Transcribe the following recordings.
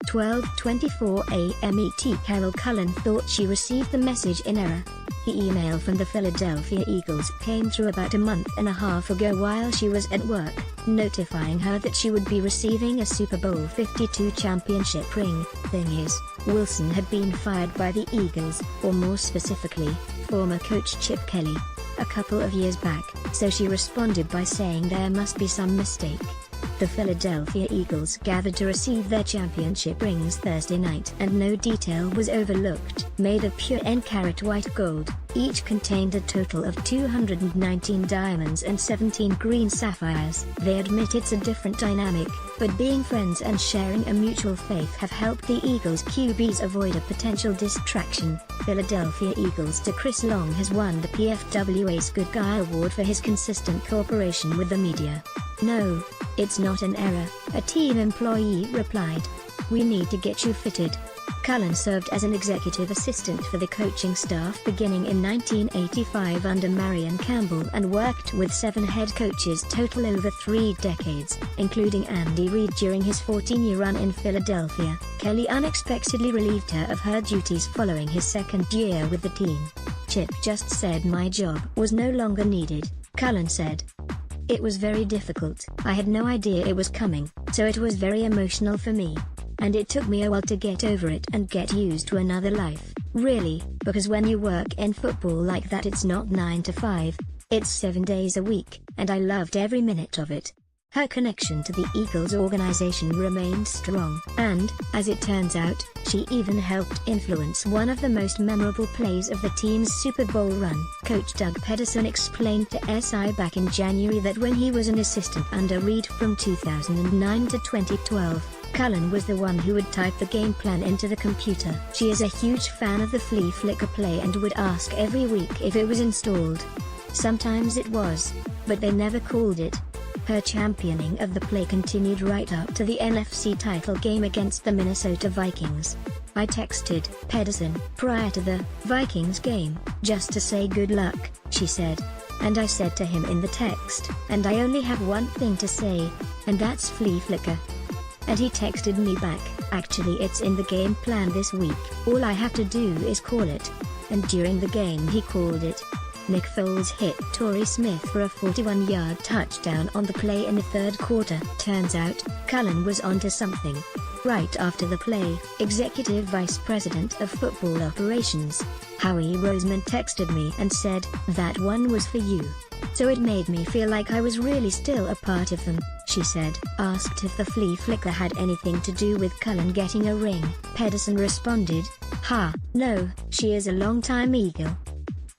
12:24 a.m. ET. Carol Cullen thought she received the message in error. The email from the Philadelphia Eagles came through about a month and a half ago while she was at work, notifying her that she would be receiving a Super Bowl 52 championship ring. Thing is, Wilson had been fired by the Eagles, or more specifically, former coach Chip Kelly, a couple of years back, so she responded by saying there must be some mistake. The Philadelphia Eagles gathered to receive their championship rings Thursday night and no detail was overlooked. Made of pure N-karat white gold, each contained a total of 219 diamonds and 17 green sapphires. They admit it's a different dynamic, but being friends and sharing a mutual faith have helped the Eagles QBs avoid a potential distraction. Philadelphia Eagles star Chris Long has won the PFWA's Good Guy Award for his consistent cooperation with the media. "No, it's not an error," a team employee replied. "We need to get you fitted." Cullen served as an executive assistant for the coaching staff beginning in 1985 under Marion Campbell and worked with 7 head coaches total over 3 decades, including Andy Reid during his 14-year run in Philadelphia. Kelly unexpectedly relieved her of her duties following his second year with the team. "Chip just said my job was no longer needed," Cullen said. "It was very difficult. I had no idea it was coming, so it was very emotional for me. And it took me a while to get over it and get used to another life, really, because when you work in football like that it's not 9 to 5, it's 7 days a week, and I loved every minute of it." Her connection to the Eagles organization remained strong, and, as it turns out, she even helped influence one of the most memorable plays of the team's Super Bowl run. Coach Doug Pederson explained to SI back in January that when he was an assistant under Reid from 2009 to 2012, Cullen was the one who would type the game plan into the computer. She is a huge fan of the flea flicker play and would ask every week if it was installed. Sometimes it was, but they never called it. Her championing of the play continued right up to the NFC title game against the Minnesota Vikings. "I texted Pederson prior to the Vikings game, just to say good luck," she said. "And I said to him in the text, and I only have one thing to say, and that's flea flicker. And he texted me back, actually it's in the game plan this week, all I have to do is call it. And during the game he called it." Nick Foles hit Torrey Smith for a 41-yard touchdown on the play in the third quarter. Turns out, Cullen was onto something. Right after the play, Executive Vice President of Football Operations, Howie Roseman texted me and said, "That one was for you. So it made me feel like I was really still a part of them," she said. Asked if the flea flicker had anything to do with Cullen getting a ring, Pederson responded, "No, she is a longtime Eagle.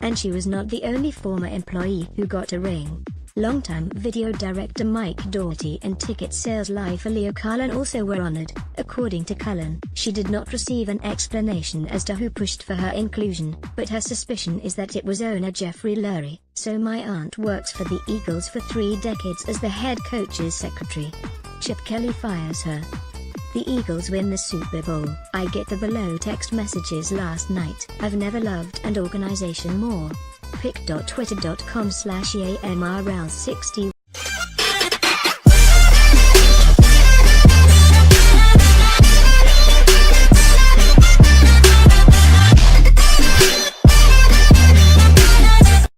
And she was not the only former employee who got a ring." Longtime video director Mike Doherty and ticket sales lifer Leo Cullen also were honored. According to Cullen, she did not receive an explanation as to who pushed for her inclusion, but her suspicion is that it was owner Jeffrey Lurie. "So my aunt works for the Eagles for 3 decades as the head coach's secretary. Chip Kelly fires her. The Eagles win the Super Bowl. I get the below text messages last night. I've never loved an organization more. pic.twitter.com/EAMRL61